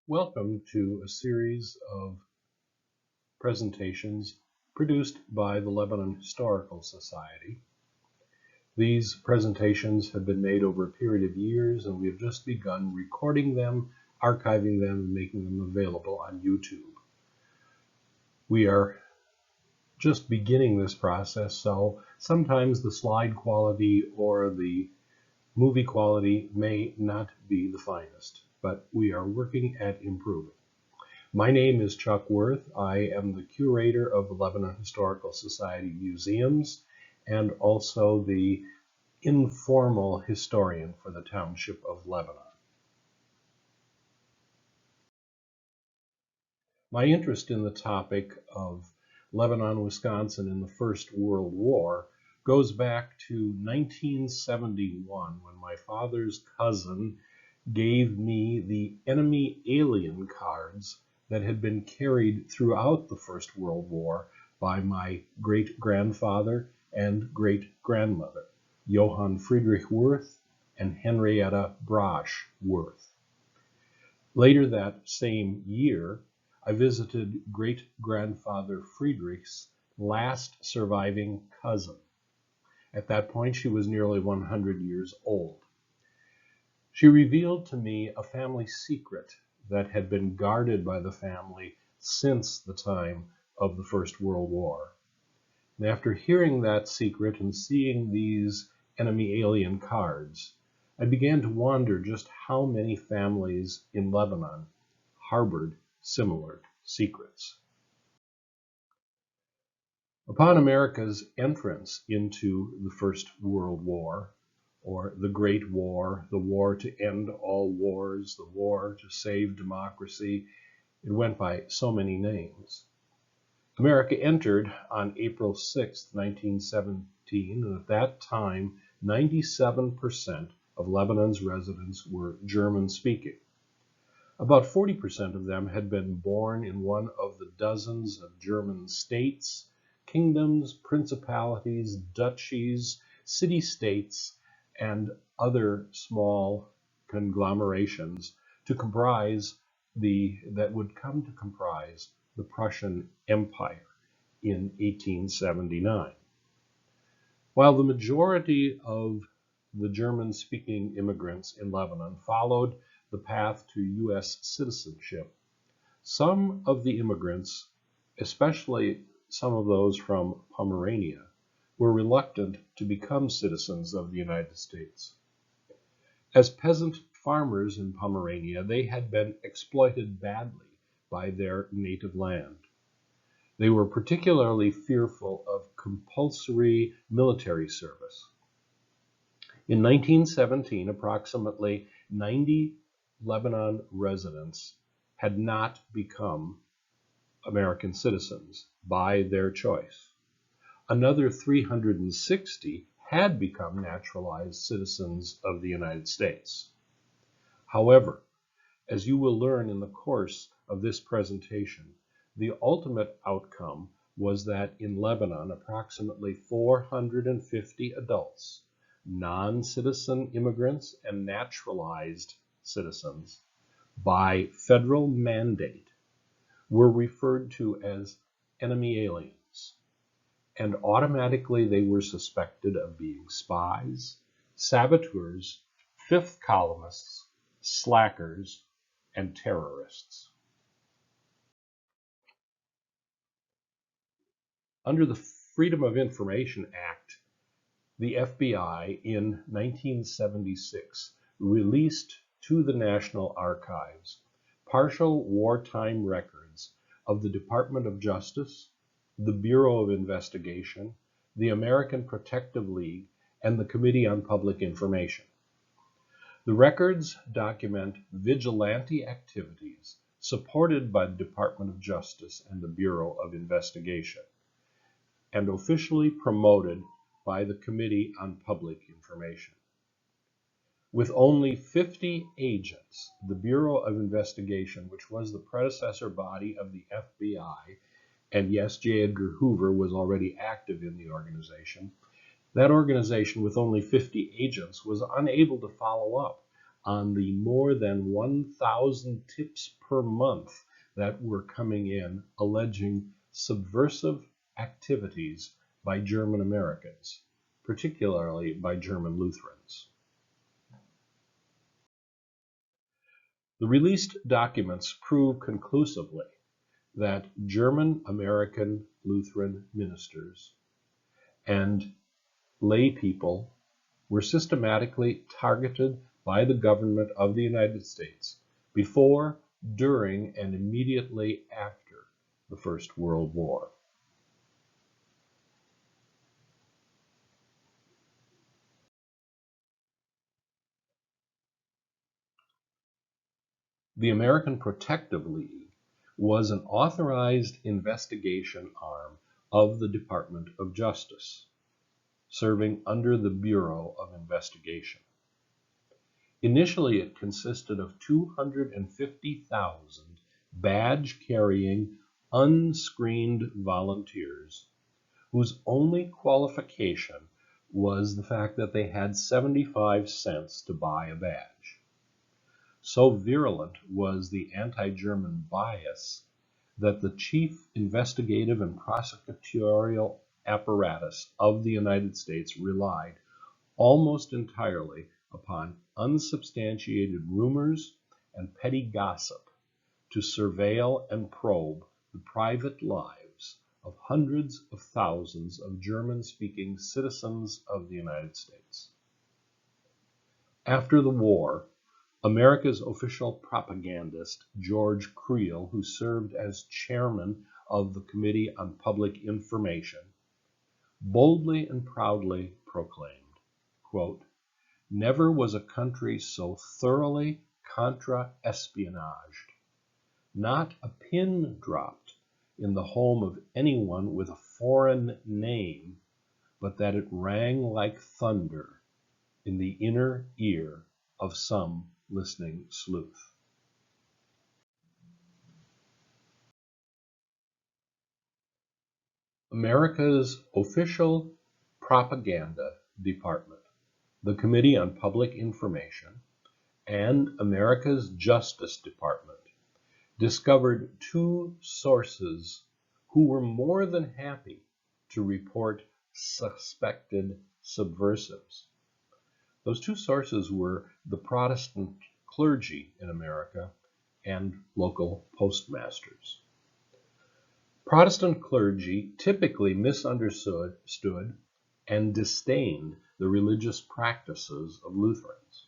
Welcome to a series of presentations produced by the Lebanon Historical Society. These presentations have been made over a period of years, and we have just begun recording them, archiving them, and making them available on YouTube. We are just beginning this process, so sometimes the slide quality or the movie quality may not be the finest, but we are working at improving. My name is Chuck Werth. I am the curator of the Lebanon Historical Society Museums and also the informal historian for the Township of Lebanon. My interest in the topic of Lebanon, Wisconsin in the First World War goes back to 1971 when my father's cousin gave me the enemy alien cards that had been carried throughout the First World War by my great-grandfather and great-grandmother, Johann Friedrich Werth and Henrietta Brasch Werth. Later that same year, I visited great-grandfather Friedrich's last surviving cousin. At that point, she was nearly 100 years old. She revealed to me a family secret that had been guarded by the family since the time of the First World War. And after hearing that secret and seeing these enemy alien cards, I began to wonder just how many families in Lebanon harbored similar secrets. Upon America's entrance into the First World War, or the Great War, the war to end all wars, the war to save democracy, it went by so many names. America entered on April 6, 1917, and at that time, 97% of Lebanon's residents were German-speaking. About 40% of them had been born in one of the dozens of German states, kingdoms, principalities, duchies, city-states, and other small conglomerations that would come to comprise the Prussian Empire in 1879. While the majority of the German-speaking immigrants in Lebanon followed the path to U.S. citizenship, some of the immigrants, especially some of those from Pomerania, were reluctant to become citizens of the United States. As peasant farmers in Pomerania, they had been exploited badly by their native land. They were particularly fearful of compulsory military service. In 1917, approximately 90 Lebanon residents had not become American citizens by their choice. Another 360 had become naturalized citizens of the United States. However, as you will learn in the course of this presentation, the ultimate outcome was that in Lebanon, approximately 450 adults, non-citizen immigrants and naturalized citizens, by federal mandate, were referred to as enemy aliens, and automatically they were suspected of being spies, saboteurs, fifth columnists, slackers, and terrorists. Under the Freedom of Information Act, the FBI in 1976 released to the National Archives partial wartime records of the Department of Justice, the Bureau of Investigation, the American Protective League, and the Committee on Public Information. The records document vigilante activities supported by the Department of Justice and the Bureau of Investigation, and officially promoted by the Committee on Public Information. With only 50 agents, the Bureau of Investigation, which was the predecessor body of the FBI, and yes, J. Edgar Hoover was already active in the organization, that organization with only 50 agents was unable to follow up on the more than 1,000 tips per month that were coming in alleging subversive activities by German Americans, particularly by German Lutherans. The released documents prove conclusively that German American Lutheran ministers and lay people were systematically targeted by the government of the United States before, during, and immediately after the First World War. The American Protective League was an authorized investigation arm of the Department of Justice, serving under the Bureau of Investigation. Initially, it consisted of 250,000 badge-carrying, unscreened volunteers whose only qualification was the fact that they had 75 cents to buy a badge. So virulent was the anti-German bias that the chief investigative and prosecutorial apparatus of the United States relied almost entirely upon unsubstantiated rumors and petty gossip to surveil and probe the private lives of hundreds of thousands of German-speaking citizens of the United States. After the war, America's official propagandist, George Creel, who served as chairman of the Committee on Public Information, boldly and proudly proclaimed, quote, "Never was a country so thoroughly contra-espionaged. Not a pin dropped in the home of anyone with a foreign name, but that it rang like thunder in the inner ear of some listening sleuth." America's official propaganda department, the Committee on Public Information, and America's Justice Department discovered two sources who were more than happy to report suspected subversives. Those two sources were the Protestant clergy in America and local postmasters. Protestant clergy typically misunderstood and disdained the religious practices of Lutherans,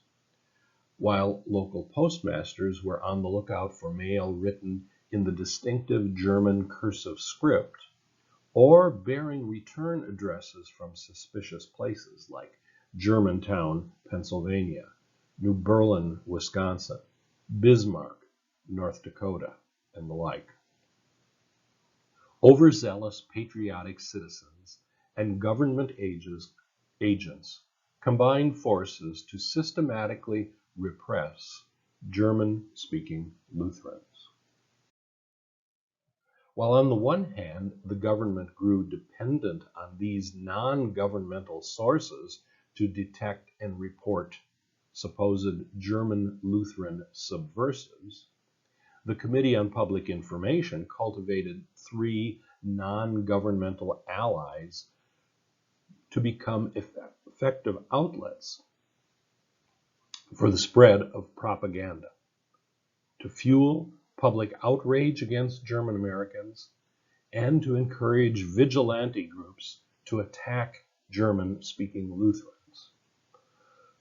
while local postmasters were on the lookout for mail written in the distinctive German cursive script or bearing return addresses from suspicious places like Germantown, Pennsylvania, New Berlin, Wisconsin, Bismarck, North Dakota, and the like. Overzealous patriotic citizens and government agents combined forces to systematically repress German-speaking Lutherans. While on the one hand, the government grew dependent on these non-governmental sources to detect and report supposed German Lutheran subversives, the Committee on Public Information cultivated three non-governmental allies to become effective outlets for the spread of propaganda, to fuel public outrage against German Americans, and to encourage vigilante groups to attack German-speaking Lutherans.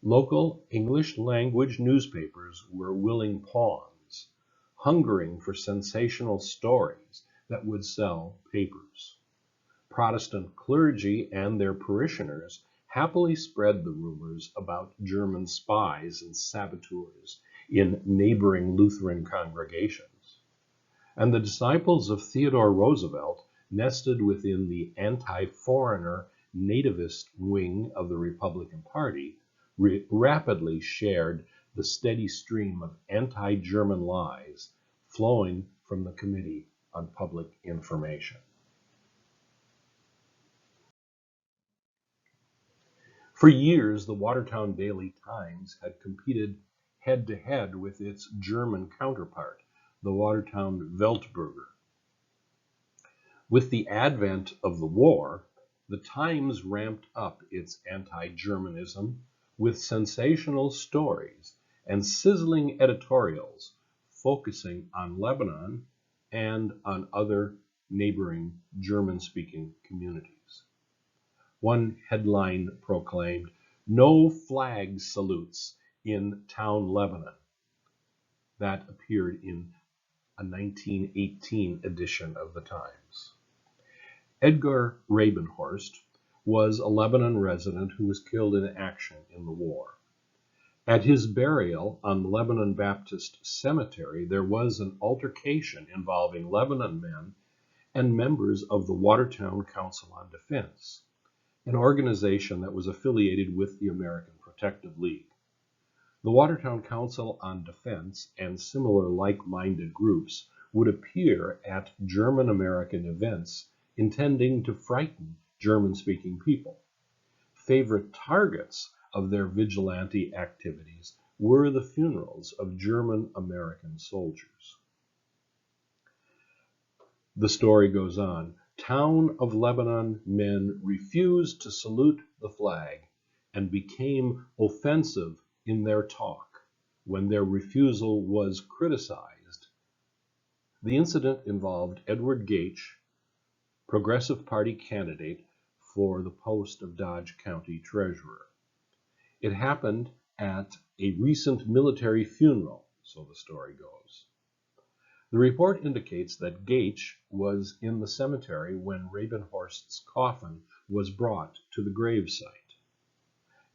Local English-language newspapers were willing pawns, hungering for sensational stories that would sell papers. Protestant clergy and their parishioners happily spread the rumors about German spies and saboteurs in neighboring Lutheran congregations. And the disciples of Theodore Roosevelt, nested within the anti-foreigner nativist wing of the Republican Party, rapidly shared the steady stream of anti-German lies flowing from the Committee on Public Information. For years, the Watertown Daily Times had competed head-to-head with its German counterpart, the Watertown Weltbürger. With the advent of the war, the Times ramped up its anti-Germanism with sensational stories and sizzling editorials focusing on Lebanon and on other neighboring German-speaking communities. One headline proclaimed, "No flag salutes in town Lebanon." That appeared in a 1918 edition of the Times. Edgar Rabenhorst was a Lebanon resident who was killed in action in the war. At his burial on Lebanon Baptist Cemetery, there was an altercation involving Lebanon men and members of the Watertown Council on Defense, an organization that was affiliated with the American Protective League. The Watertown Council on Defense and similar like-minded groups would appear at German-American events intending to frighten German-speaking people. Favorite targets of their vigilante activities were the funerals of German-American soldiers. The story goes on. Town of Lebanon men refused to salute the flag and became offensive in their talk when their refusal was criticized. The incident involved Edward Gage, Progressive Party candidate for the post of Dodge County Treasurer. It happened at a recent military funeral, so the story goes. The report indicates that Gage was in the cemetery when Rabenhorst's coffin was brought to the gravesite.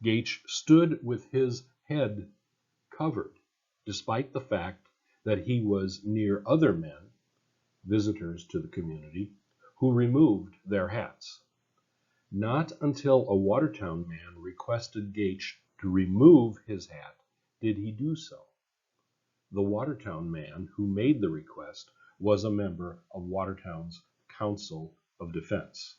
Gage stood with his head covered, despite the fact that he was near other men, visitors to the community, who removed their hats. Not until a Watertown man requested Gage to remove his hat did he do so. The Watertown man who made the request was a member of Watertown's Council of Defense.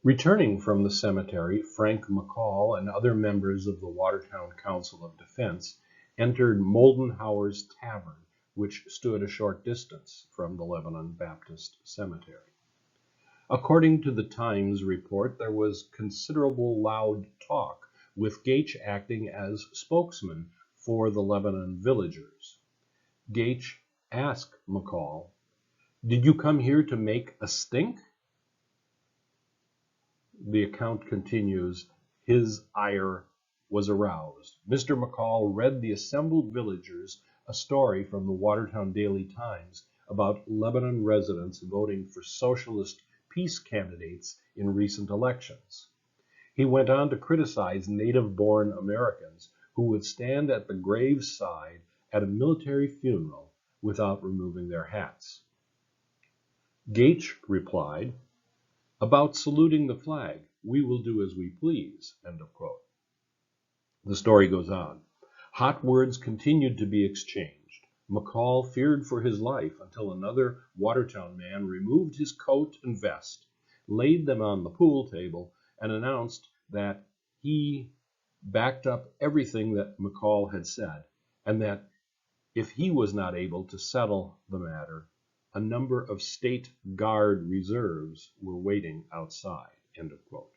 Returning from the cemetery, Frank McCall and other members of the Watertown Council of Defense entered Moldenhauer's Tavern, which stood a short distance from the Lebanon Baptist Cemetery. According to the Times report, there was considerable loud talk, with Gage acting as spokesman for the Lebanon villagers. Gage asked McCall, "Did you come here to make a stink?" The account continues, his ire was aroused. Mr. McCall read the assembled villagers a story from the Watertown Daily Times about Lebanon residents voting for socialist peace candidates in recent elections. He went on to criticize native-born Americans who would stand at the graveside at a military funeral without removing their hats. Gage replied, "About saluting the flag, we will do as we please." End of quote. The story goes on. Hot words continued to be exchanged. McCall feared for his life until another Watertown man removed his coat and vest, laid them on the pool table, and announced that he backed up everything that McCall had said, and that if he was not able to settle the matter, a number of state guard reserves were waiting outside. End of quote.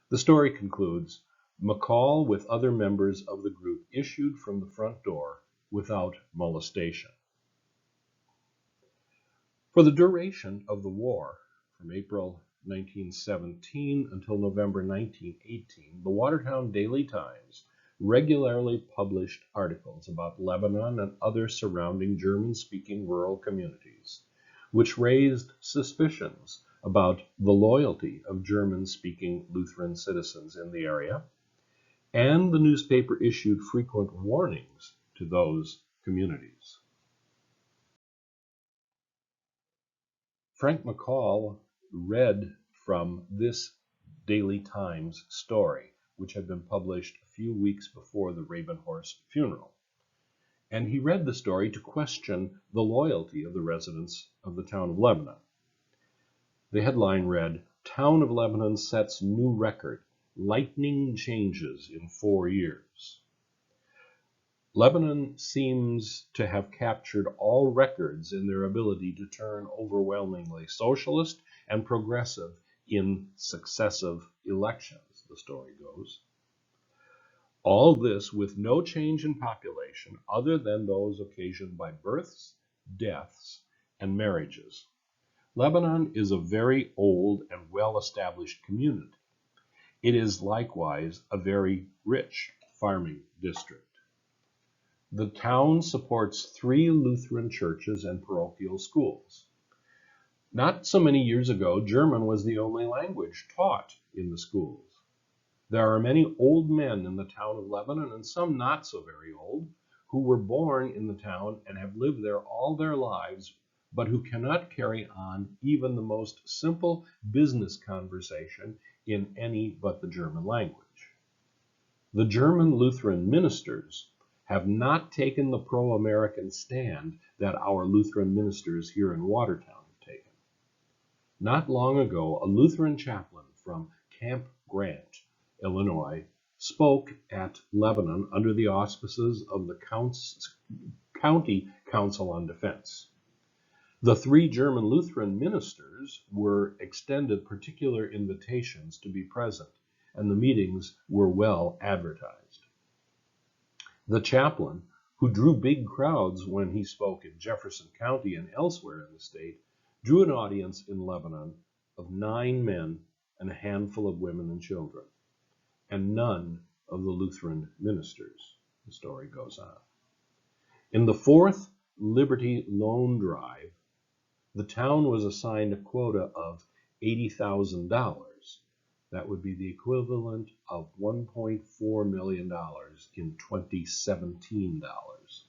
The story concludes, McCall with other members of the group issued from the front door without molestation. For the duration of the war, from April 1917 until November 1918, the Watertown Daily Times regularly published articles about Lebanon and other surrounding German-speaking rural communities, which raised suspicions about the loyalty of German-speaking Lutheran citizens in the area, and the newspaper issued frequent warnings to those communities. Frank McCall read from this Daily Times story, which had been published a few weeks before the Rabenhorst funeral. And he read the story to question the loyalty of the residents of the town of Lebanon. The headline read, "Town of Lebanon sets new record lightning changes in 4 years. Lebanon seems to have captured all records in their ability to turn overwhelmingly socialist and progressive in successive elections, the story goes. All this with no change in population other than those occasioned by births, deaths, and marriages. Lebanon is a very old and well-established community. It is likewise a very rich farming district. The town supports 3 Lutheran churches and parochial schools. Not so many years ago, German was the only language taught in the schools. There are many old men in the town of Lebanon, and some not so very old, who were born in the town and have lived there all their lives, but who cannot carry on even the most simple business conversation in any but the German language. The German Lutheran Ministers have not taken the pro-American stand that our Lutheran ministers here in Watertown have taken. Not long ago, a Lutheran chaplain from Camp Grant, Illinois, spoke at Lebanon under the auspices of the County Council on Defense. The 3 German Lutheran ministers were extended particular invitations to be present, and the meetings were well advertised. The chaplain, who drew big crowds when he spoke in Jefferson County and elsewhere in the state, drew an audience in Lebanon of 9 men and a handful of women and children, and none of the Lutheran ministers, the story goes on. In the 4th Liberty Loan Drive, the town was assigned a quota of $80,000. That would be the equivalent of $1.4 million in 2017 dollars.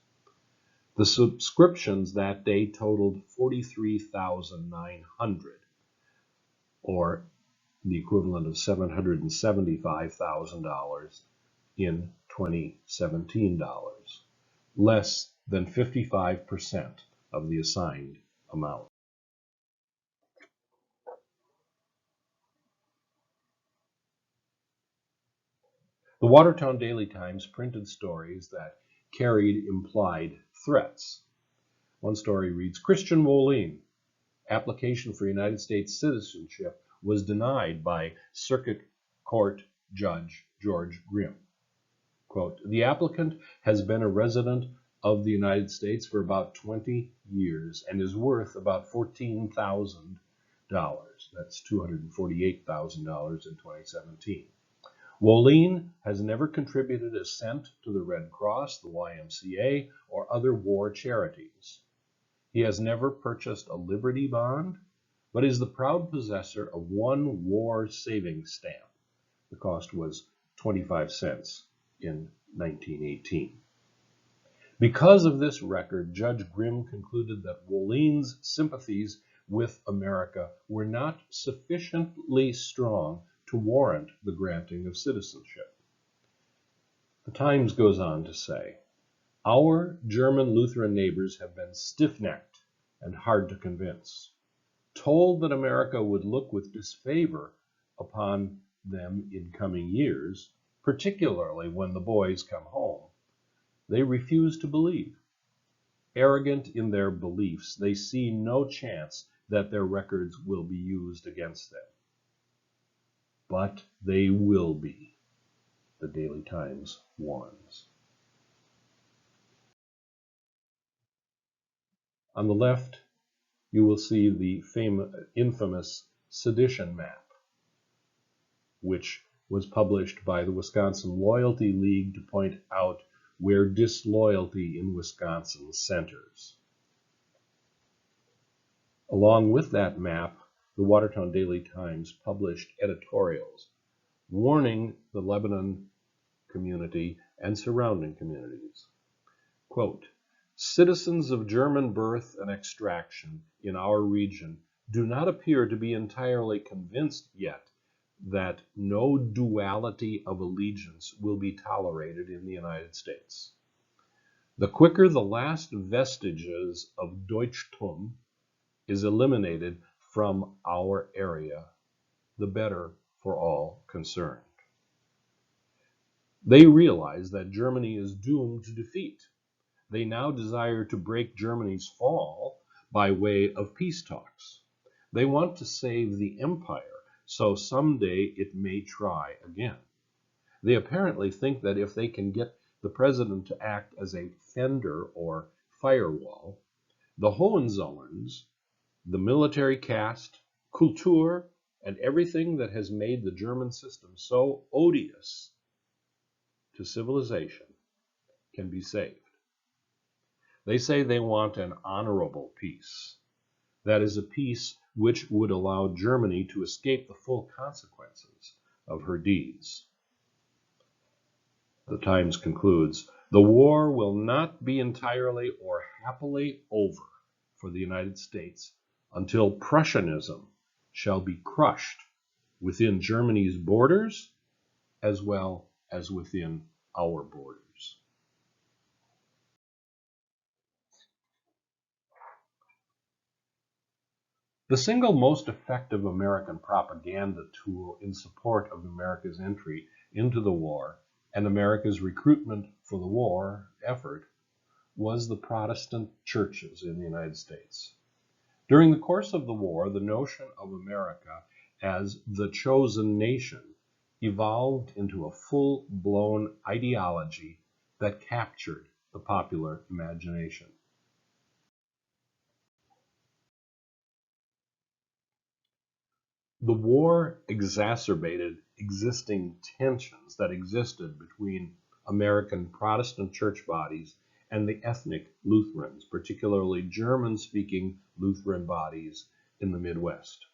The subscriptions that day totaled 43,900, or the equivalent of $775,000 in 2017 dollars, less than 55% of the assigned amount. The Watertown Daily Times printed stories that carried implied threats. One story reads, Christian Wolin, application for United States citizenship was denied by Circuit Court Judge George Grimm. Quote, the applicant has been a resident of the United States for about 20 years and is worth about $14,000. That's $248,000 in 2017. Wolin has never contributed a cent to the Red Cross, the YMCA, or other war charities. He has never purchased a Liberty Bond, but is the proud possessor of 1 war savings stamp. The cost was 25 cents in 1918. Because of this record, Judge Grimm concluded that Wolin's sympathies with America were not sufficiently strong to warrant the granting of citizenship. The Times goes on to say, our German Lutheran neighbors have been stiff-necked and hard to convince. Told that America would look with disfavor upon them in coming years, particularly when the boys come home, they refuse to believe. Arrogant in their beliefs, they see no chance that their records will be used against them. But they will be, the Daily Times warns. On the left, you will see the infamous sedition map, which was published by the Wisconsin Loyalty League to point out where disloyalty in Wisconsin centers. Along with that map, the Watertown Daily Times published editorials warning the Lebanon community and surrounding communities. Quote, citizens of German birth and extraction in our region do not appear to be entirely convinced yet that no duality of allegiance will be tolerated in the United States. The quicker the last vestiges of Deutschtum is eliminated from our area, the better for all concerned. They realize that Germany is doomed to defeat. They now desire to break Germany's fall by way of peace talks. They want to save the empire so someday it may try again. They apparently think that if they can get the president to act as a fender or firewall, the Hohenzollerns, the military caste, Kultur, and everything that has made the German system so odious to civilization can be saved. They say they want an honorable peace. That is, a peace which would allow Germany to escape the full consequences of her deeds. The Times concludes, the war will not be entirely or happily over for the United States until Prussianism shall be crushed within Germany's borders as well as within our borders. The single most effective American propaganda tool in support of America's entry into the war and America's recruitment for the war effort was the Protestant churches in the United States. During the course of the war, the notion of America as the chosen nation evolved into a full-blown ideology that captured the popular imagination. The war exacerbated existing tensions that existed between American Protestant church bodies and the ethnic Lutherans, particularly German-speaking Lutheran bodies in the Midwest.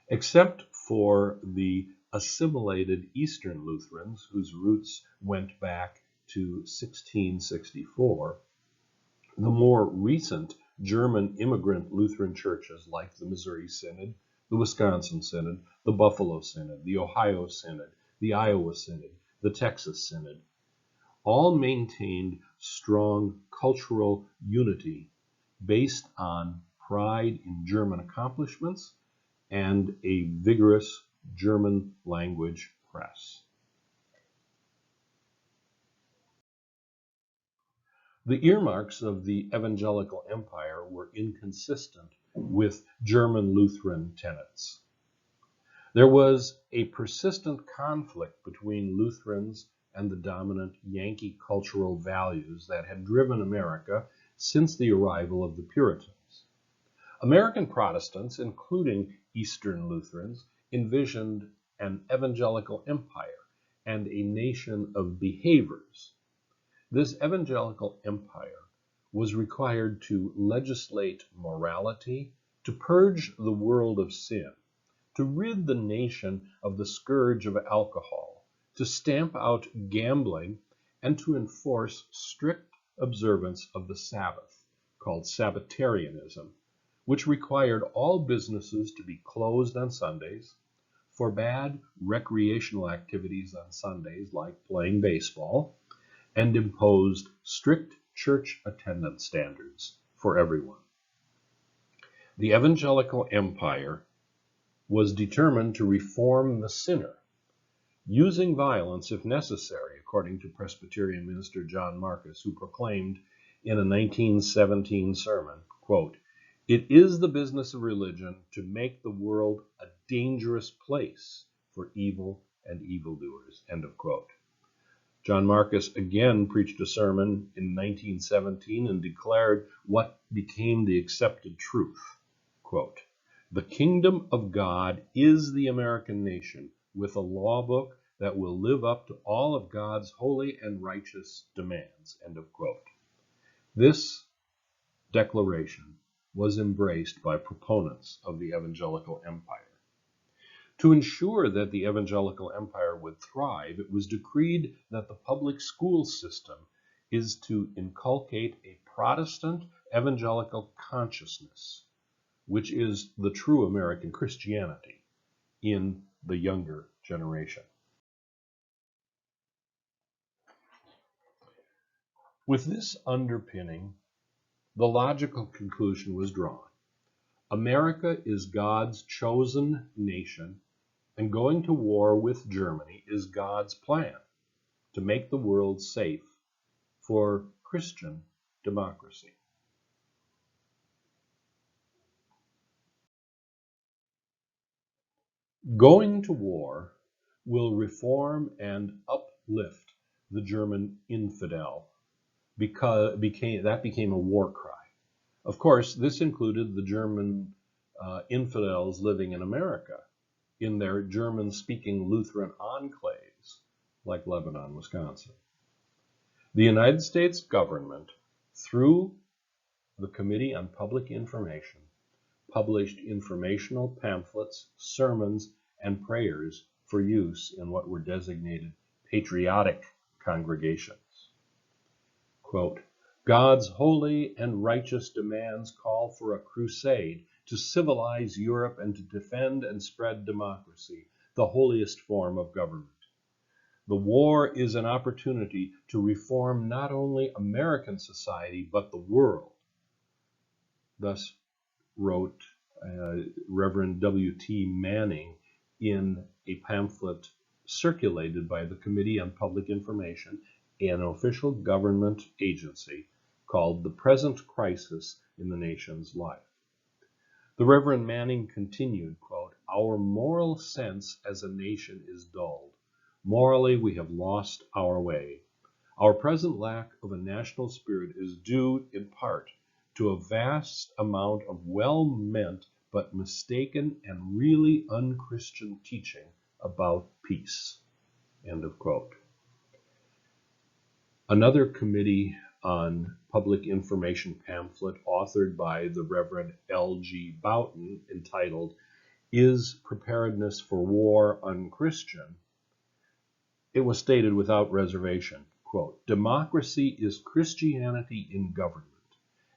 Except for the assimilated Eastern Lutherans, whose roots went back to 1664, the more recent German immigrant Lutheran churches like the Missouri Synod, the Wisconsin Synod, the Buffalo Synod, the Ohio Synod, the Iowa Synod, the Texas Synod, all maintained strong cultural unity based on pride in German accomplishments and a vigorous German language press. The earmarks of the Evangelical Empire were inconsistent with German Lutheran tenets. There was a persistent conflict between Lutherans and the dominant Yankee cultural values that had driven America since the arrival of the Puritans. American Protestants, including Eastern Lutherans, envisioned an evangelical empire and a nation of behaviors. This evangelical empire was required to legislate morality, to purge the world of sin, to rid the nation of the scourge of alcohol, to stamp out gambling, and to enforce strict observance of the Sabbath, called Sabbatarianism, which required all businesses to be closed on Sundays, forbade recreational activities on Sundays like playing baseball, and imposed strict church attendance standards for everyone. The Evangelical Empire was determined to reform the sinner, using violence if necessary, according to Presbyterian minister John Marcus, who proclaimed in a 1917 sermon, quote, "It is the business of religion to make the world a dangerous place for evil and evildoers," end of quote. John Marcus again preached a sermon in 1917 and declared what became the accepted truth, quote, "The kingdom of God is the American nation with a law book that will live up to all of God's holy and righteous demands," end of quote. This declaration was embraced by proponents of the Evangelical Empire. To ensure that the Evangelical Empire would thrive, it was decreed that the public school system is to inculcate a Protestant evangelical consciousness, which is the true American Christianity, in the younger generation. With this underpinning, the logical conclusion was drawn. America is God's chosen nation, and going to war with Germany is God's plan. to make the world safe for Christian democracy. Going to war will reform and uplift the German infidel because that became a war cry. Of course, this included the German infidels living in America in their German-speaking Lutheran enclaves like Lebanon, Wisconsin. The United States government, through the Committee on Public Information, published informational pamphlets, sermons, and prayers for use in what were designated patriotic congregations. Quote, God's holy and righteous demands call for a crusade to civilize Europe and to defend and spread democracy, the holiest form of government. The war is an opportunity to reform not only American society, but the world. Thus wrote Reverend W.T. Manning in a pamphlet circulated by the Committee on Public Information, an official government agency called The Present Crisis in the Nation's Life. The Reverend Manning continued, quote, Our moral sense as a nation is dulled. Morally, we have lost our way. Our present lack of a national spirit is due, in part, to a vast amount of well-meant but mistaken and really unchristian teaching about peace. End of quote. Another Committee on Public Information pamphlet authored by the Reverend L.G. Boughton, entitled, Is Preparedness for War Unchristian? It was stated without reservation, quote, Democracy is Christianity in government,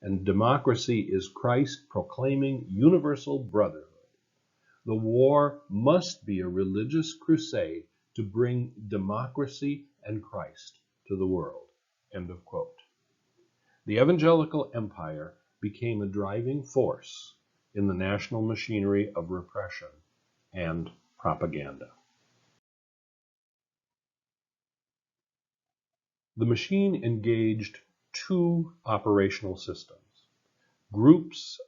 and democracy is Christ proclaiming universal brotherhood. The war must be a religious crusade to bring democracy and Christ to the world. End of quote. The Evangelical Empire became a driving force in the national machinery of repression and propaganda. The machine engaged two operational systems: groups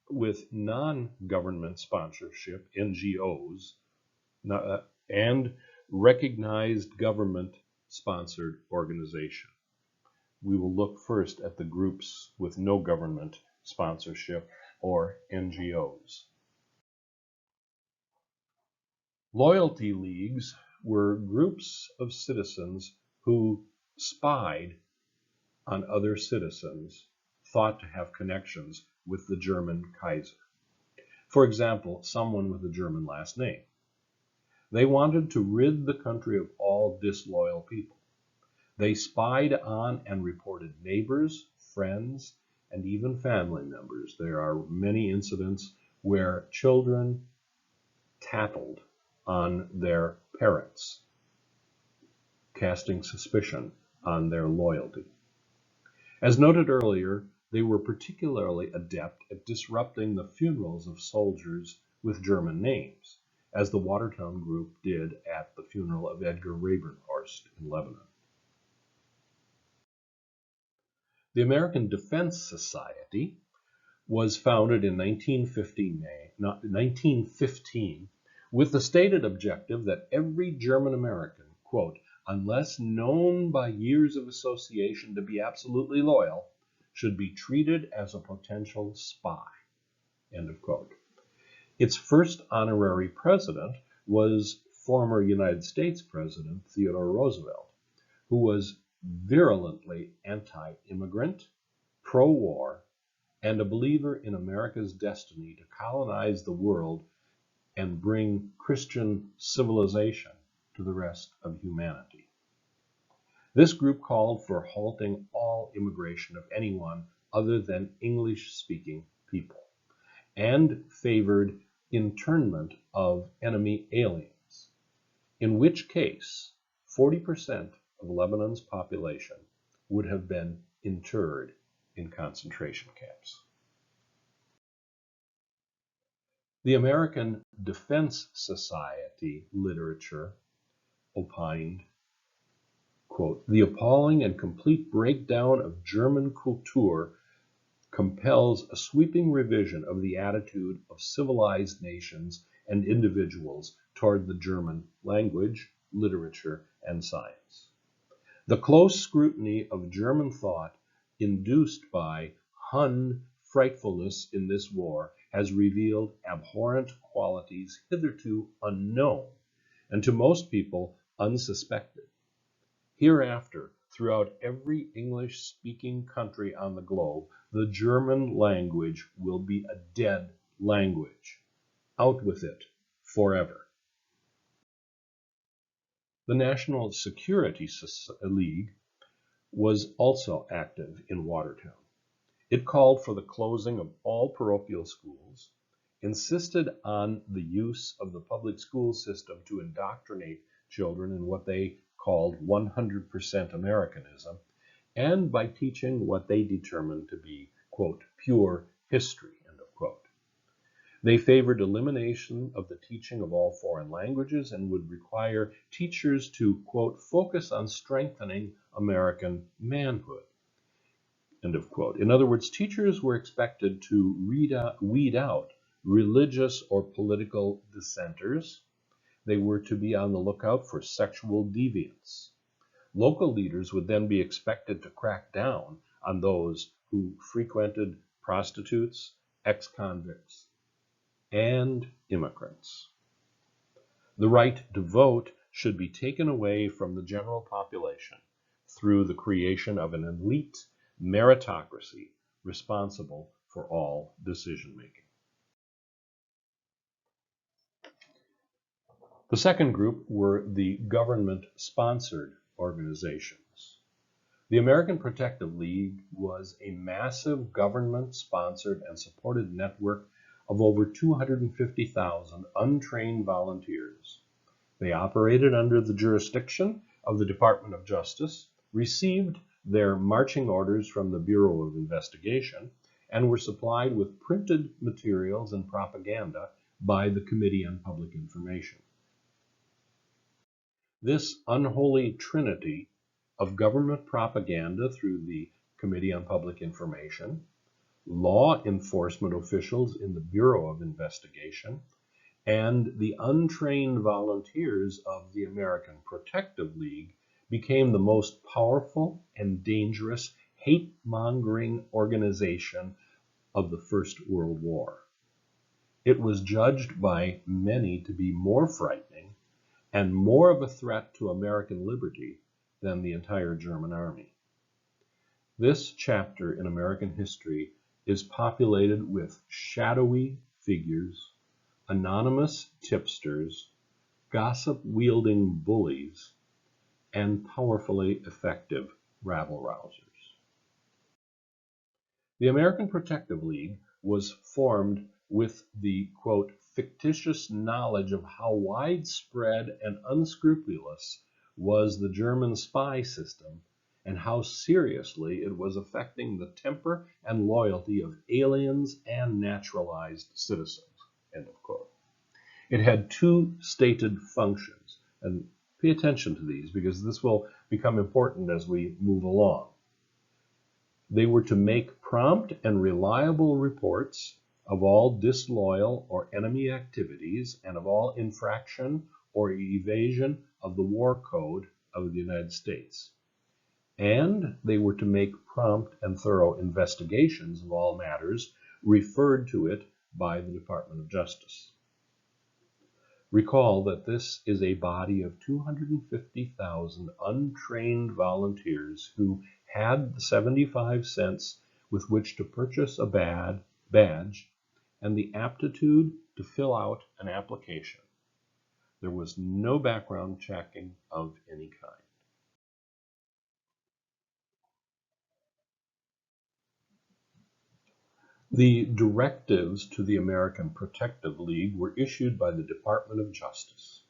with non-government sponsorship, NGOs, and recognized government-sponsored organization. We will look first at the groups with no government sponsorship, or NGOs. Loyalty leagues were groups of citizens who spied on other citizens thought to have connections with the German Kaiser. For example, someone with a German last name. They wanted to rid the country of all disloyal people. They spied on and reported neighbors, friends, and even family members. There are many incidents where children tattled on their parents, casting suspicion on their loyalty. As noted earlier, they were particularly adept at disrupting the funerals of soldiers with German names, as the Watertown group did at the funeral of Edgar Rabenhorst in Lebanon. The American Defense Society was founded in 1915 with the stated objective that every German American, quote, unless known by years of association to be absolutely loyal, should be treated as a potential spy, end of quote. Its first honorary president was former United States President Theodore Roosevelt, who was virulently anti-immigrant, pro-war, and a believer in America's destiny to colonize the world and bring Christian civilization to the rest of humanity. This group called for halting all immigration of anyone other than English-speaking people, and favored internment of enemy aliens, in which case 40% of Lebanon's population would have been interred in concentration camps. The American Defense Society literature opined, quote, "The appalling and complete breakdown of German Kultur compels a sweeping revision of the attitude of civilized nations and individuals toward the German language, literature, and science. The close scrutiny of German thought induced by Hun frightfulness in this war has revealed abhorrent qualities hitherto unknown and to most people unsuspected. Hereafter, throughout every English-speaking country on the globe, the German language will be a dead language. Out with it forever." The National Security League was also active in Watertown. It called for the closing of all parochial schools, insisted on the use of the public school system to indoctrinate children in what they called 100% Americanism, and by teaching what they determined to be, quote, "pure history," end of quote. They favored elimination of the teaching of all foreign languages and would require teachers to, quote, "focus on strengthening American manhood," end of quote. In other words, teachers were expected to weed out religious or political dissenters. They were to be on the lookout for sexual deviance. Local leaders would then be expected to crack down on those who frequented prostitutes, ex-convicts, and immigrants. The right to vote should be taken away from the general population through the creation of an elite meritocracy responsible for all decision-making. The second group were the government-sponsored organizations. The American Protective League was a massive government-sponsored and supported network of over 250,000 untrained volunteers. They operated under the jurisdiction of the Department of Justice, received their marching orders from the Bureau of Investigation, and were supplied with printed materials and propaganda by the Committee on Public Information. This unholy trinity of government propaganda through the Committee on Public Information, law enforcement officials in the Bureau of Investigation, and the untrained volunteers of the American Protective League became the most powerful and dangerous hate-mongering organization of the First World War. It was judged by many to be more frightening and more of a threat to American liberty than the entire German army. This chapter in American history is populated with shadowy figures, anonymous tipsters, gossip-wielding bullies, and powerfully effective rabble-rousers. The American Protective League was formed with the, quote, "fictitious knowledge of how widespread and unscrupulous was the German spy system and how seriously it was affecting the temper and loyalty of aliens and naturalized citizens," end of quote. It had two stated functions, and pay attention to these because this will become important as we move along. They were to make prompt and reliable reports of all disloyal or enemy activities and of all infraction or evasion of the War Code of the United States. And they were to make prompt and thorough investigations of all matters referred to it by the Department of Justice. Recall that this is a body of 250,000 untrained volunteers who had the 75 cents with which to purchase a badge and the aptitude to fill out an application. There was no background checking of any kind. The directives to the American Protective League were issued by the Department of Justice.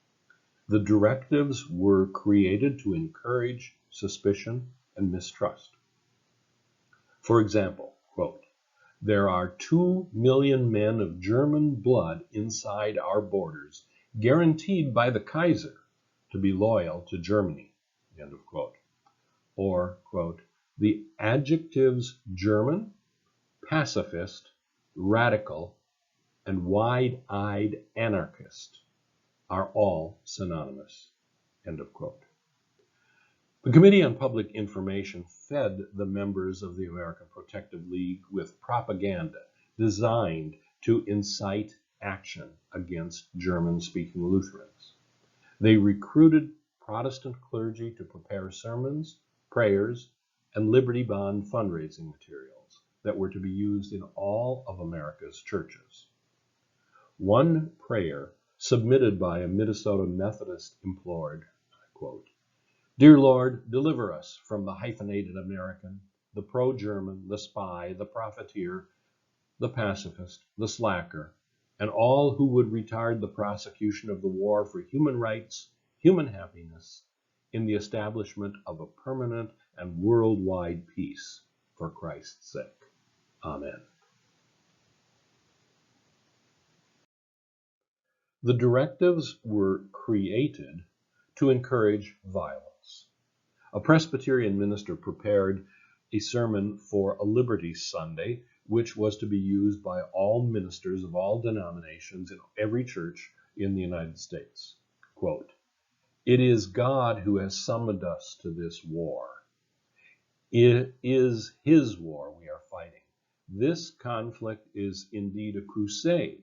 The directives were created to encourage suspicion and mistrust. For example, quote, "There are 2 million men of German blood inside our borders, guaranteed by the Kaiser to be loyal to Germany," end of quote. or, quote, the adjectives German, pacifist, radical, and wide-eyed anarchist are all synonymous, end of quote. The Committee on Public Information fed the members of the American Protective League with propaganda designed to incite action against German-speaking Lutherans. They recruited Protestant clergy to prepare sermons, prayers, and Liberty Bond fundraising materials that were to be used in all of America's churches. One prayer submitted by a Minnesota Methodist implored, quote, "Dear Lord, deliver us from the hyphenated American, the pro-German, the spy, the profiteer, the pacifist, the slacker, and all who would retard the prosecution of the war for human rights, human happiness, in the establishment of a permanent and worldwide peace for Christ's sake. Amen." The directives were created to encourage violence. A Presbyterian minister prepared a sermon for a Liberty Sunday, which was to be used by all ministers of all denominations in every church in the United States. Quote, "It is God who has summoned us to this war. It is his war we are fighting. This conflict is indeed a crusade,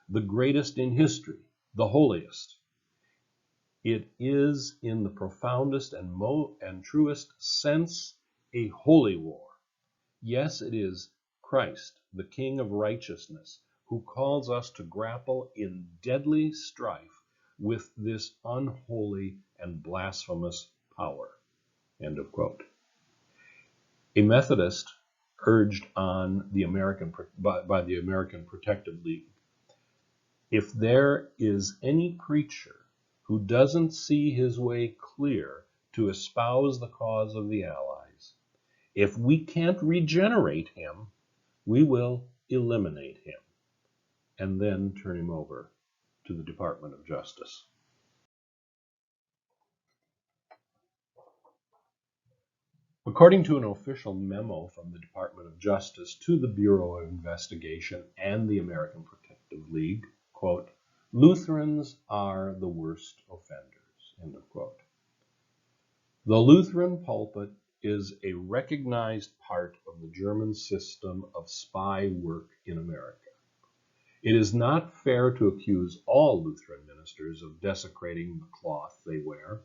the greatest in history, the holiest. It is in the profoundest and truest sense a holy war. Yes, it is Christ, the King of righteousness, who calls us to grapple in deadly strife with this unholy and blasphemous power." End of quote. A Methodist urged on by the American Protective League, "If there is any preacher who doesn't see his way clear to espouse the cause of the Allies, if we can't regenerate him, we will eliminate him and then turn him over to the Department of Justice." According to an official memo from the Department of Justice to the Bureau of Investigation and the American Protective League, quote, "Lutherans are the worst offenders," end of quote. The Lutheran pulpit is a recognized part of the German system of spy work in America. It is not fair to accuse all Lutheran ministers of desecrating the cloth they wear.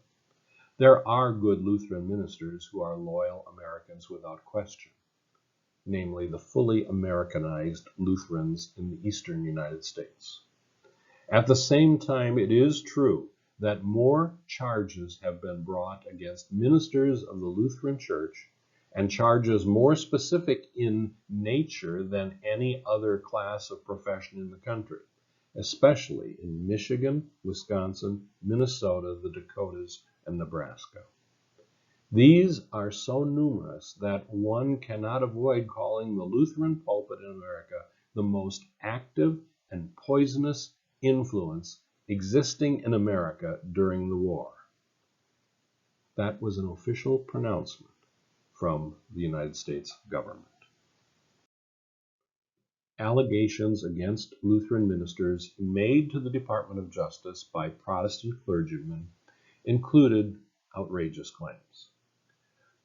There are good Lutheran ministers who are loyal Americans without question, namely the fully Americanized Lutherans in the eastern United States. At the same time, it is true that more charges have been brought against ministers of the Lutheran Church, and charges more specific in nature than any other class of profession in the country, especially in Michigan, Wisconsin, Minnesota, the Dakotas, and Nebraska. These are so numerous that one cannot avoid calling the Lutheran pulpit in America the most active and poisonous influence existing in America during the war. That was an official pronouncement from the United States government. Allegations against Lutheran ministers made to the Department of Justice by Protestant clergymen included outrageous claims.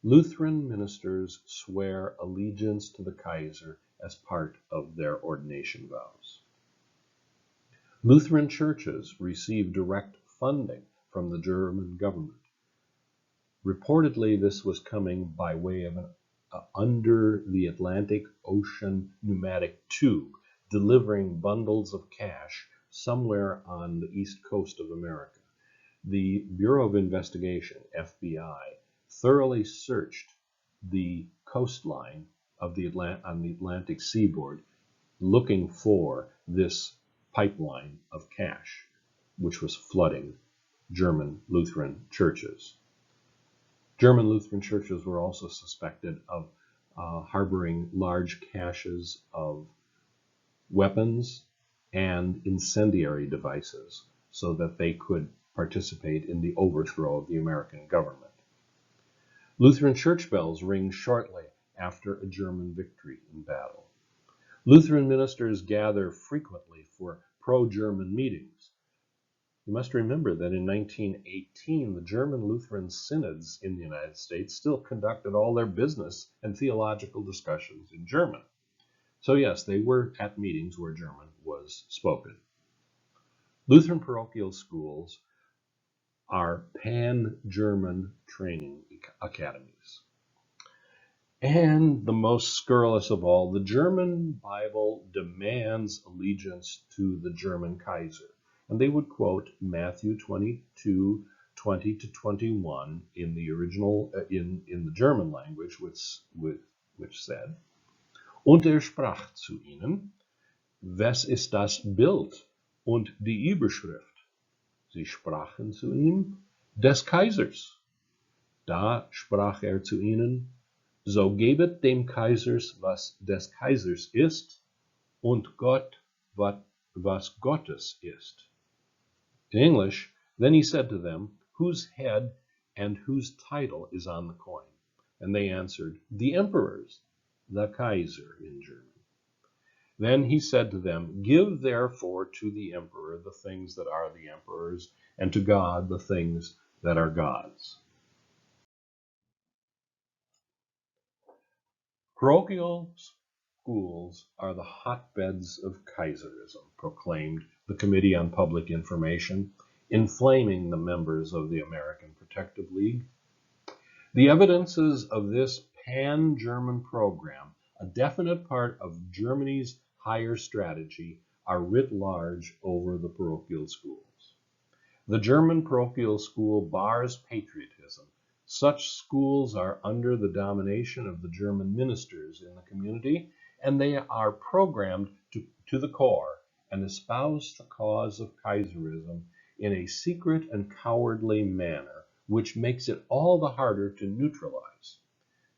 Lutheran ministers swear allegiance to the Kaiser as part of their ordination vows. Lutheran churches receive direct funding from the German government. Reportedly, this was coming by way of an under the Atlantic Ocean pneumatic tube, delivering bundles of cash somewhere on the east coast of America. The Bureau of Investigation, FBI, thoroughly searched the coastline of on the Atlantic seaboard, looking for this pipeline of cash, which was flooding German Lutheran churches. German Lutheran churches were also suspected of harboring large caches of weapons and incendiary devices so that they could participate in the overthrow of the American government. Lutheran church bells ring shortly after a German victory in battle. Lutheran ministers gather frequently for pro-German meetings. You must remember that in 1918, the German Lutheran synods in the United States still conducted all their business and theological discussions in German. So yes, they were at meetings where German was spoken. Lutheran parochial schools are pan-German training academies. And the most scurrilous of all, the German Bible demands allegiance to the German Kaiser. And they would quote Matthew 22:20 to 21 in the original, in the German language, which said, Und sprach zu ihnen, was ist das Bild und die Überschrift? Sie sprachen zu ihm, des Kaisers. Da sprach zu ihnen, so gebet dem Kaisers, was des Kaisers ist, und Gott, was Gottes ist. In English, then he said to them, whose head and whose title is on the coin? And they answered, the emperor's, the Kaiser in German. Then he said to them, give therefore to the emperor the things that are the emperor's, and to God the things that are God's. Parochial schools are the hotbeds of Kaiserism, proclaimed the Committee on Public Information, inflaming the members of the American Protective League. The evidences of this pan-German program, a definite part of Germany's higher strategy, are writ large over the parochial schools. The German parochial school bars patriotism. Such schools are under the domination of the German ministers in the community, and they are programmed to the core and espouse the cause of Kaiserism in a secret and cowardly manner, which makes it all the harder to neutralize.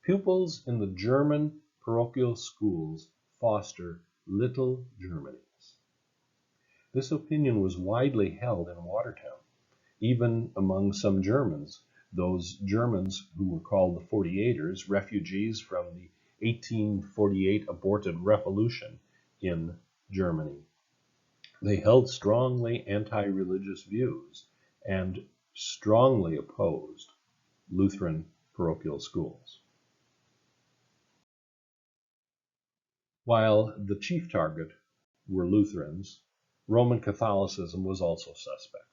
Pupils in the German parochial schools foster little Germanys. This opinion was widely held in Watertown, even among some Germans, those Germans who were called the 48ers, refugees from the 1848 aborted revolution in Germany. They held strongly anti-religious views and strongly opposed Lutheran parochial schools. While the chief target were Lutherans, Roman Catholicism was also suspect.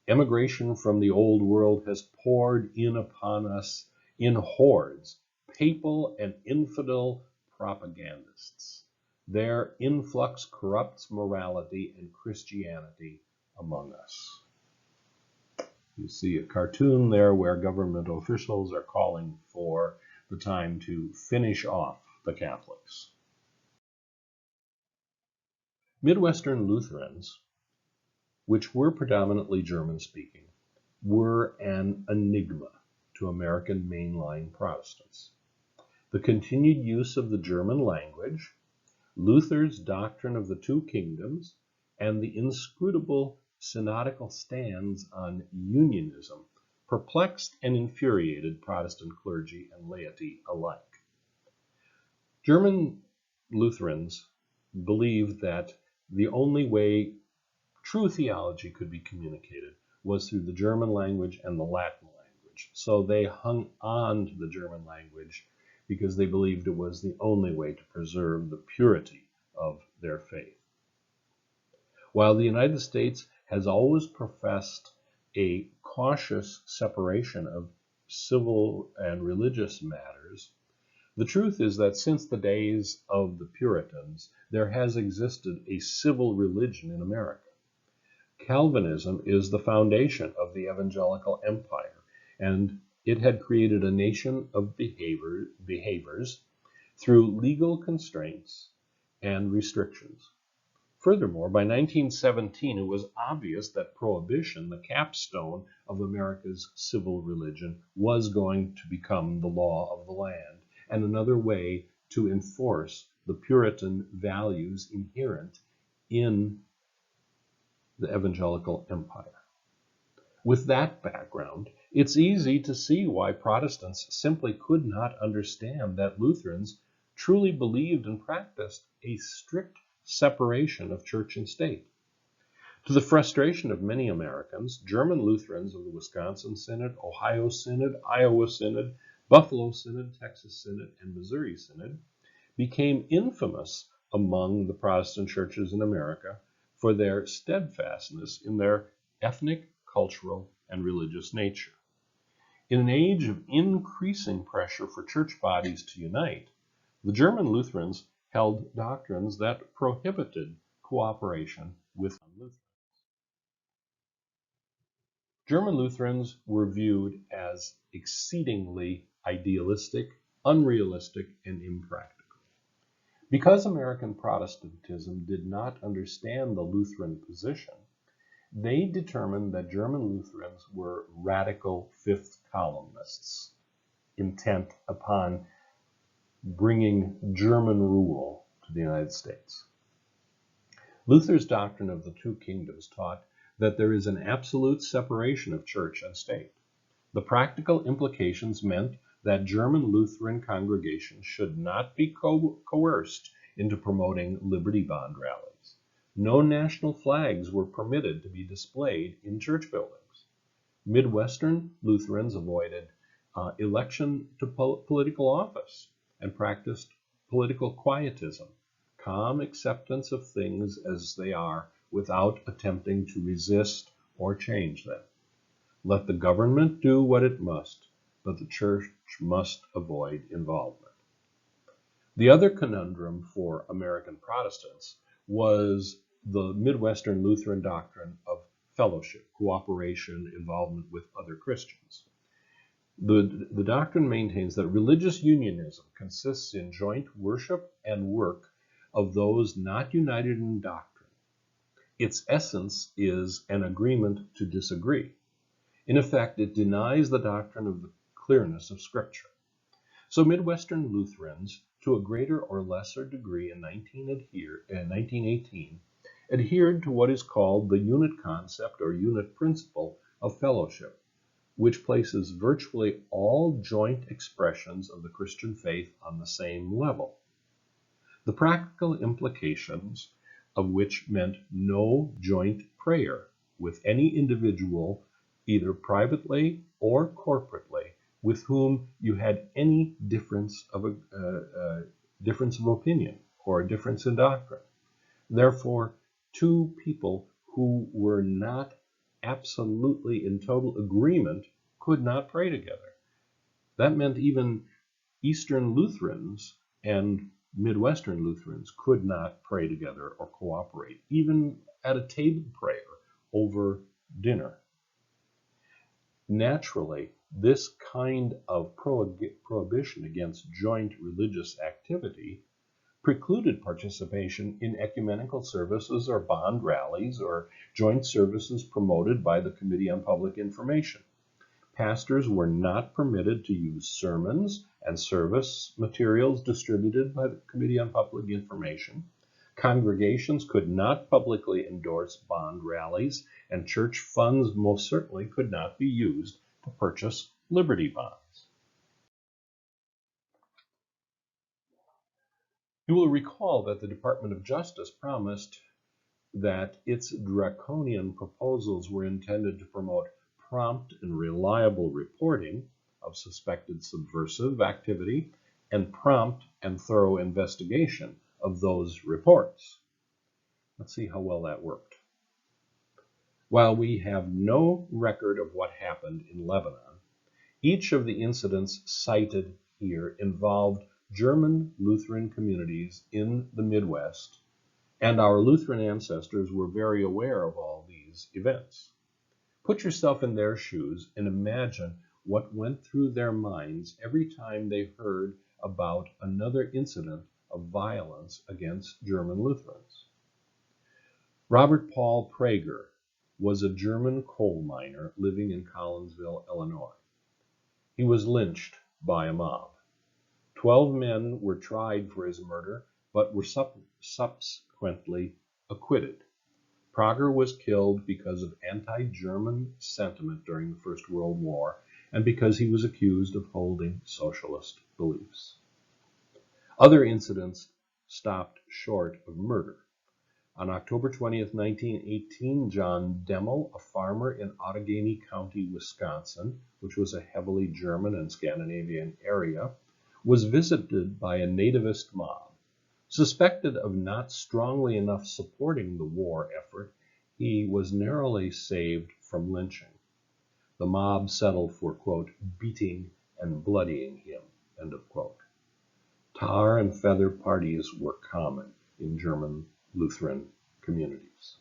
Emigration from the Old World has poured in upon us in hordes, papal and infidel propagandists. Their influx corrupts morality and Christianity among us. You see a cartoon there where government officials are calling for the time to finish off the Catholics. Midwestern Lutherans, which were predominantly German-speaking, were an enigma to American mainline Protestants. The continued use of the German language, Luther's doctrine of the two kingdoms, and the inscrutable synodical stands on unionism perplexed and infuriated Protestant clergy and laity alike. German Lutherans believed that the only way true theology could be communicated was through the German language and the Latin language. So they hung on to the German language because they believed it was the only way to preserve the purity of their faith. While the United States has always professed a cautious separation of civil and religious matters, the truth is that since the days of the Puritans, there has existed a civil religion in America. Calvinism is the foundation of the Evangelical Empire, and it had created a nation of behaviors through legal constraints and restrictions. Furthermore, by 1917, it was obvious that prohibition, the capstone of America's civil religion, was going to become the law of the land, and another way to enforce the Puritan values inherent in the Evangelical Empire. With that background, It's easy to see why Protestants simply could not understand that Lutherans truly believed and practiced a strict separation of church and state. To the frustration of many Americans, German Lutherans of the Wisconsin Synod, Ohio Synod, Iowa Synod, Buffalo Synod, Texas Synod, and Missouri Synod became infamous among the Protestant churches in America for their steadfastness in their ethnic, cultural, and religious nature. In an age of increasing pressure for church bodies to unite, the German Lutherans held doctrines that prohibited cooperation with non-Lutherans. German Lutherans were viewed as exceedingly idealistic, unrealistic, and impractical. Because American Protestantism did not understand the Lutheran position, they determined that German Lutherans were radical fifth columnists, intent upon bringing German rule to the United States. Luther's doctrine of the two kingdoms taught that there is an absolute separation of church and state. The practical implications meant that German Lutheran congregations should not be coerced into promoting Liberty Bond rallies. No national flags were permitted to be displayed in church buildings. Midwestern Lutherans avoided election to political office and practiced political quietism, calm acceptance of things as they are without attempting to resist or change them. Let the government do what it must, but the church must avoid involvement. The other conundrum for American Protestants was the Midwestern Lutheran doctrine of fellowship, cooperation, involvement with other Christians. The doctrine maintains that religious unionism consists in joint worship and work of those not united in doctrine. Its essence is an agreement to disagree. In effect, it denies the doctrine of the clearness of Scripture. So Midwestern Lutherans, to a greater or lesser degree in 1918, adhered to what is called the unit concept or unit principle of fellowship, which places virtually all joint expressions of the Christian faith on the same level. The practical implications of which meant no joint prayer with any individual, either privately or corporately, with whom you had any difference of opinion or a difference in doctrine. Therefore, two people who were not absolutely in total agreement could not pray together. That meant even Eastern Lutherans and Midwestern Lutherans could not pray together or cooperate, even at a table prayer over dinner. Naturally, this kind of prohibition against joint religious activity precluded participation in ecumenical services or bond rallies or joint services promoted by the Committee on Public Information. Pastors were not permitted to use sermons and service materials distributed by the Committee on Public Information. Congregations could not publicly endorse bond rallies, and church funds most certainly could not be used to purchase Liberty Bonds. You will recall that the Department of Justice promised that its draconian proposals were intended to promote prompt and reliable reporting of suspected subversive activity and prompt and thorough investigation of those reports. Let's see how well that worked. While we have no record of what happened in Lebanon, each of the incidents cited here involved German Lutheran communities in the Midwest, and our Lutheran ancestors were very aware of all these events. Put yourself in their shoes and imagine what went through their minds every time they heard about another incident of violence against German Lutherans. Robert Paul Prager was a German coal miner living in Collinsville, Illinois. He was lynched by a mob. 12 men were tried for his murder, but were subsequently acquitted. Prager was killed because of anti-German sentiment during the First World War and because he was accused of holding socialist beliefs. Other incidents stopped short of murder. On October 20th, 1918, John Demmel, a farmer in Outagamie County, Wisconsin, which was a heavily German and Scandinavian area, was visited by a nativist mob. Suspected of not strongly enough supporting the war effort, he was narrowly saved from lynching. The mob settled for, quote, beating and bloodying him, end of quote. Tar and feather parties were common in German Lutheran communities.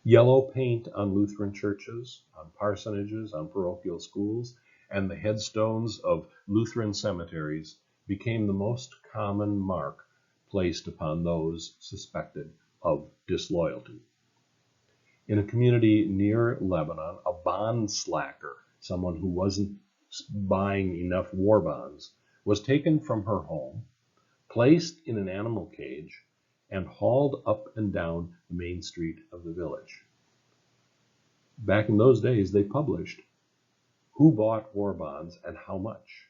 Yellow paint on Lutheran churches, on parsonages, on parochial schools, and the headstones of Lutheran cemeteries became the most common mark placed upon those suspected of disloyalty. In a community near Lebanon, a bond slacker, someone who wasn't buying enough war bonds, was taken from her home, placed in an animal cage, and hauled up and down the main street of the village. Back in those days, they published who bought war bonds and how much.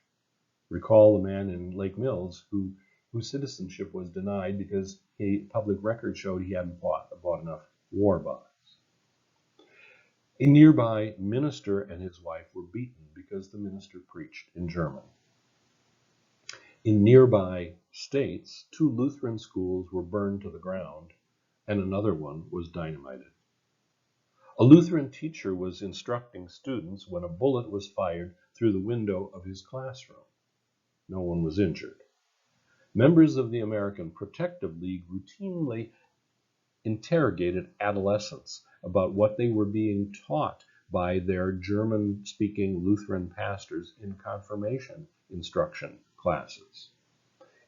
Recall the man in Lake Mills whose citizenship was denied because a public record showed he hadn't bought enough war bonds. A nearby minister and his wife were beaten because the minister preached in German. In nearby states, 2 Lutheran schools were burned to the ground, and another one was dynamited. A Lutheran teacher was instructing students when a bullet was fired through the window of his classroom. No one was injured. Members of the American Protective League routinely interrogated adolescents about what they were being taught by their German-speaking Lutheran pastors in confirmation instruction classes.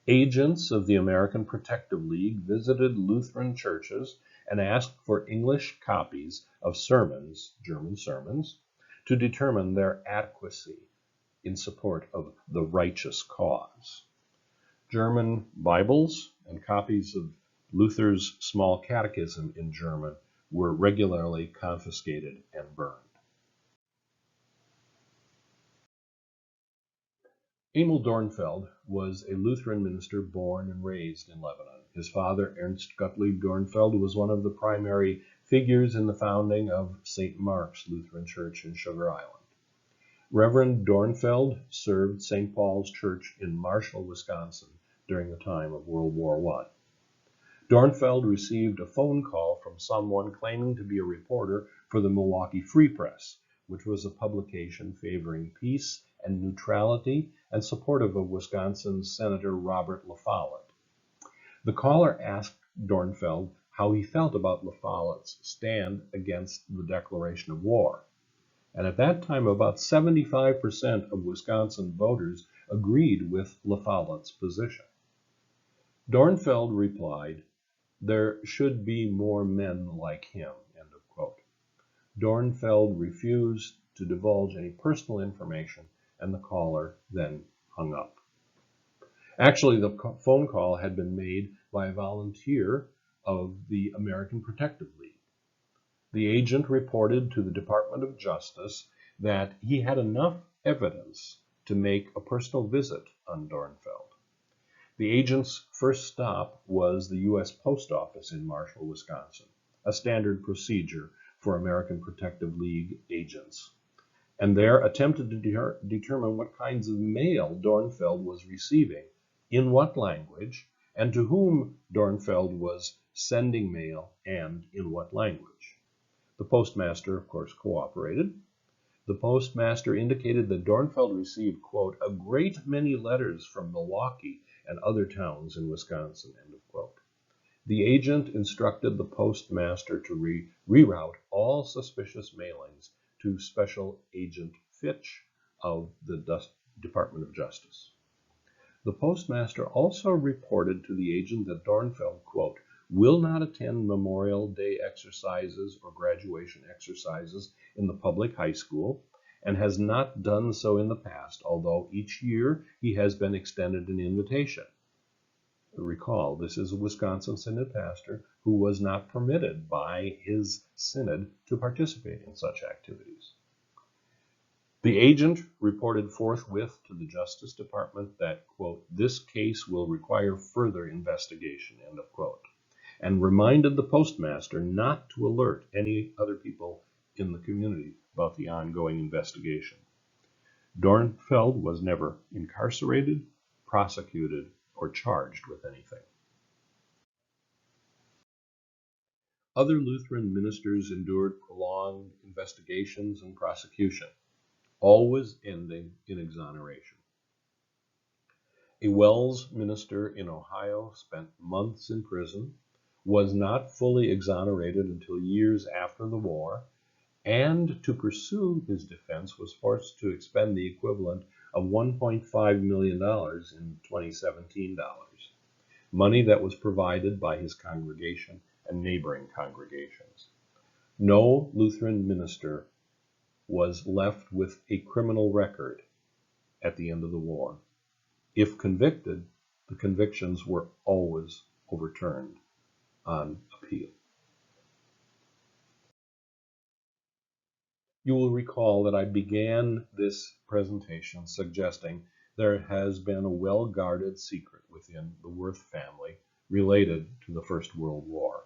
Agents of the American Protective League visited Lutheran churches and asked for English copies of sermons, German sermons, to determine their adequacy in support of the righteous cause. German Bibles and copies of Luther's Small Catechism in German were regularly confiscated and burned. Emil Dornfeld was a Lutheran minister born and raised in Lebanon. His father, Ernst Gottlieb Dornfeld, was one of the primary figures in the founding of St. Mark's Lutheran Church in Sugar Island. Reverend Dornfeld served St. Paul's Church in Marshall, Wisconsin during the time of World War I. Dornfeld received a phone call from someone claiming to be a reporter for the Milwaukee Free Press, which was a publication favoring peace and neutrality and supportive of Wisconsin Senator Robert La Follette. The caller asked Dornfeld how he felt about La Follette's stand against the declaration of war. And at that time, about 75% of Wisconsin voters agreed with La Follette's position. Dornfeld replied, "There should be more men like him," end of quote. Dornfeld refused to divulge any personal information, and the caller then hung up. Actually, the phone call had been made by a volunteer of the American Protective League. The agent reported to the Department of Justice that he had enough evidence to make a personal visit on Dornfeld. The agent's first stop was the U.S. Post Office in Marshall, Wisconsin, a standard procedure for American Protective League agents, and there attempted to determine what kinds of mail Dornfeld was receiving, in what language, and to whom Dornfeld was sending mail, and in what language. The postmaster, of course, cooperated. The postmaster indicated that Dornfeld received, quote, "a great many letters from Milwaukee and other towns in Wisconsin," end of quote. The agent instructed the postmaster to reroute all suspicious mailings to Special Agent Fitch of the Department of Justice. The postmaster also reported to the agent that Dornfeld, quote, "will not attend Memorial Day exercises or graduation exercises in the public high school, and has not done so in the past, although each year he has been extended an invitation." Recall, this is a Wisconsin synod pastor who was not permitted by his synod to participate in such activities. The agent reported forthwith to the Justice Department that, quote, this case will require further investigation, end of quote, and reminded the postmaster not to alert any other people in the community about the ongoing investigation. Dornfeld was never incarcerated, prosecuted, or charged with anything. Other Lutheran ministers endured prolonged investigations and prosecution, always ending in exoneration. A Wells minister in Ohio spent months in prison, was not fully exonerated until years after the war, and to pursue his defense was forced to expend the equivalent of $1.5 million in 2017 dollars, money that was provided by his congregation and neighboring congregations. No Lutheran minister was left with a criminal record at the end of the war. If convicted, the convictions were always overturned on appeal. You will recall that I began this presentation suggesting there has been a well-guarded secret within the Werth family related to the First World War.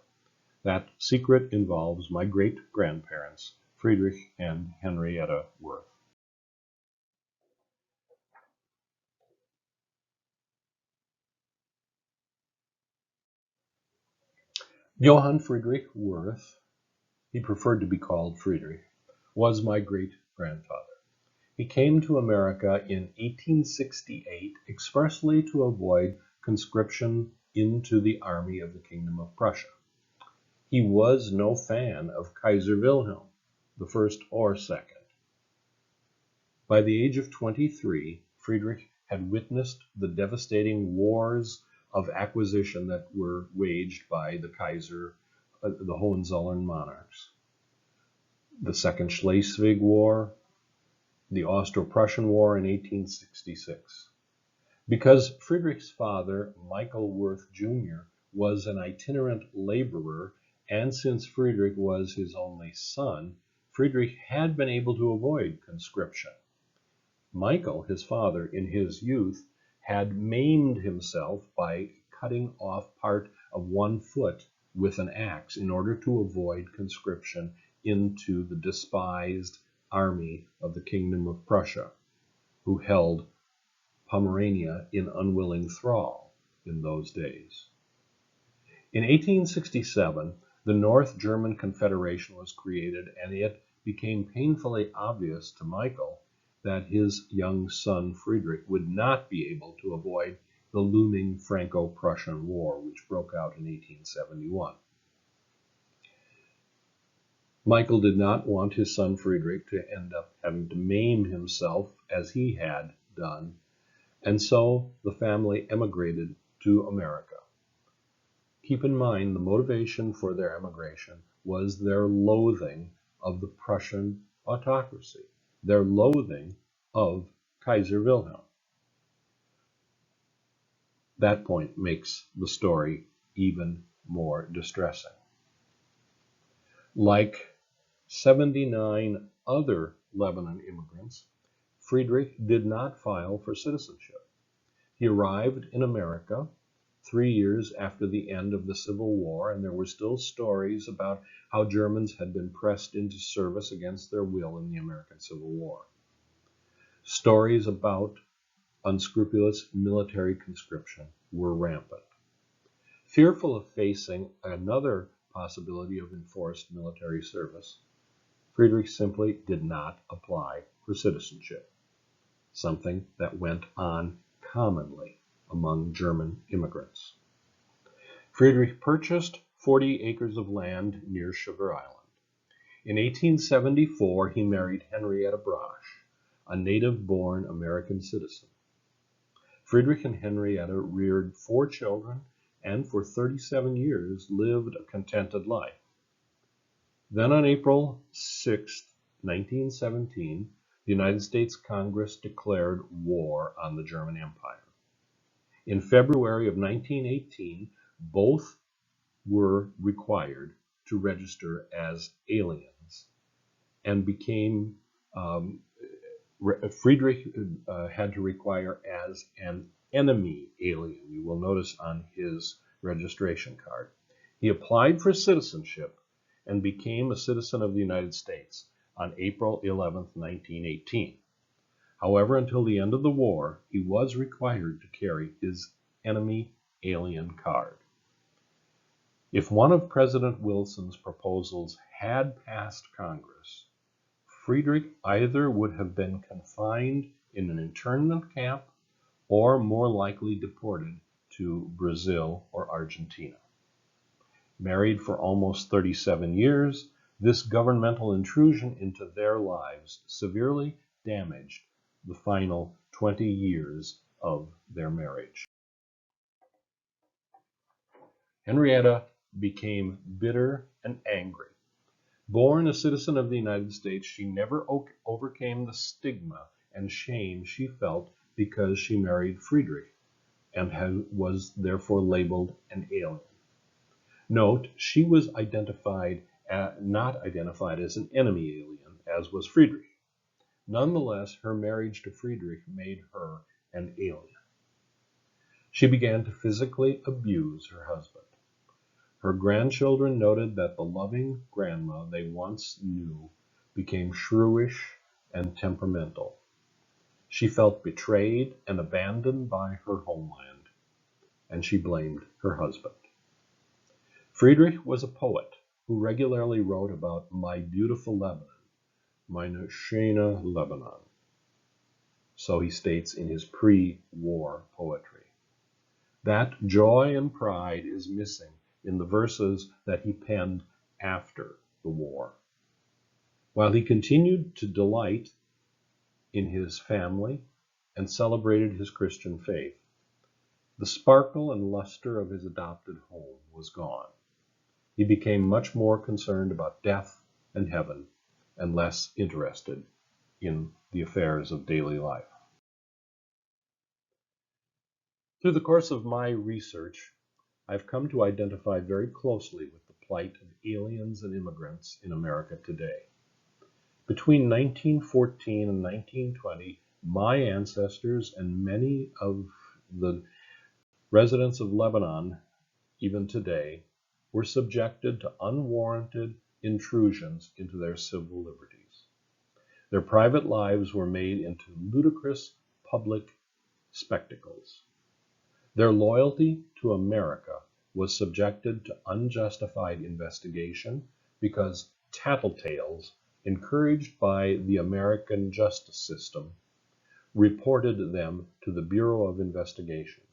That secret involves my great-grandparents, Friedrich and Henrietta Werth. Johann Friedrich Werth, he preferred to be called Friedrich, was my great-grandfather. He came to America in 1868 expressly to avoid conscription into the army of the Kingdom of Prussia. He was no fan of Kaiser Wilhelm, the first or second. By the age of 23, Friedrich had witnessed the devastating wars of acquisition that were waged by the Kaiser, the Hohenzollern monarchs. The Second Schleswig War, the Austro-Prussian War in 1866. Because Friedrich's father, Michael Werth Jr., was an itinerant laborer, and since Friedrich was his only son, Friedrich had been able to avoid conscription. Michael, his father, in his youth, had maimed himself by cutting off part of one foot with an axe in order to avoid conscription into the despised army of the Kingdom of Prussia, who held Pomerania in unwilling thrall in those days. In 1867, the North German Confederation was created, and it became painfully obvious to Michael that his young son Friedrich would not be able to avoid the looming Franco-Prussian War, which broke out in 1871. Michael did not want his son Friedrich to end up having to maim himself as he had done, and so the family emigrated to America. Keep in mind, the motivation for their emigration was their loathing of the Prussian autocracy, their loathing of Kaiser Wilhelm. That point makes the story even more distressing. Like 79 other Lebanon immigrants, Friedrich did not file for citizenship. He arrived in America 3 years after the end of the Civil War, and there were still stories about how Germans had been pressed into service against their will in the American Civil War. Stories about unscrupulous military conscription were rampant. Fearful of facing another possibility of enforced military service, Friedrich simply did not apply for citizenship, something that went on commonly among German immigrants. Friedrich purchased 40 acres of land near Sugar Island. In 1874, he married Henrietta Brosh, a native-born American citizen. Friedrich and Henrietta reared 4 children and for 37 years lived a contented life. Then on April 6, 1917, the United States Congress declared war on the German Empire. In February of 1918, both were required to register as aliens and became Friedrich had to require as an enemy alien. You will notice on his registration card. He applied for citizenship and became a citizen of the United States on April 11, 1918. However, until the end of the war, he was required to carry his enemy alien card. If one of President Wilson's proposals had passed Congress, Friedrich either would have been confined in an internment camp or more likely deported to Brazil or Argentina. Married for almost 37 years, this governmental intrusion into their lives severely damaged the final 20 years of their marriage. Henrietta became bitter and angry. Born a citizen of the United States, she never overcame the stigma and shame she felt because she married Friedrich and was therefore labeled an alien. Note, she was not identified as an enemy alien, as was Friedrich. Nonetheless, her marriage to Friedrich made her an alien. She began to physically abuse her husband. Her grandchildren noted that the loving grandma they once knew became shrewish and temperamental. She felt betrayed and abandoned by her homeland, and she blamed her husband. Friedrich was a poet who regularly wrote about my beautiful Lebanon, meine schöne Lebanon. So he states in his pre-war poetry. That joy and pride is missing in the verses that he penned after the war. While he continued to delight in his family and celebrated his Christian faith, the sparkle and luster of his adopted home was gone. He became much more concerned about death and heaven and less interested in the affairs of daily life. Through the course of my research, I've come to identify very closely with the plight of aliens and immigrants in America today. Between 1914 and 1920, my ancestors and many of the residents of Lebanon, even today, were subjected to unwarranted intrusions into their civil liberties. Their private lives were made into ludicrous public spectacles. Their loyalty to America was subjected to unjustified investigation because tattletales, encouraged by the American justice system, reported them to the Bureau of Investigation.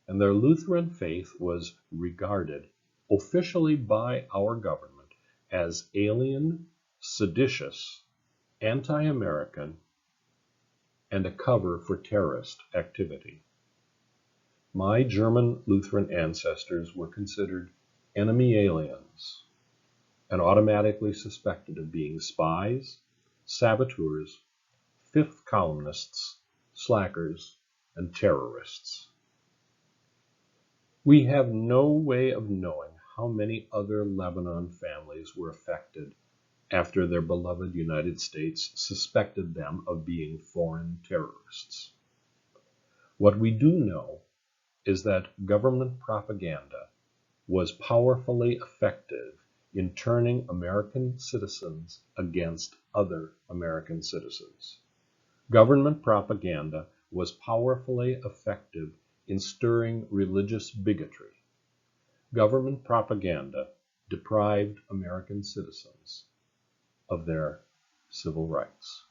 And their Lutheran faith was regarded officially by our government as alien, seditious, anti-American, and a cover for terrorist activity. My German Lutheran ancestors were considered enemy aliens and automatically suspected of being spies, saboteurs, fifth columnists, slackers, and terrorists. We have no way of knowing how many other Lebanon families were affected after their beloved United States suspected them of being foreign terrorists. What we do know is that government propaganda was powerfully effective in turning American citizens against other American citizens. Government propaganda was powerfully effective in stirring religious bigotry. Government propaganda deprived American citizens of their civil rights.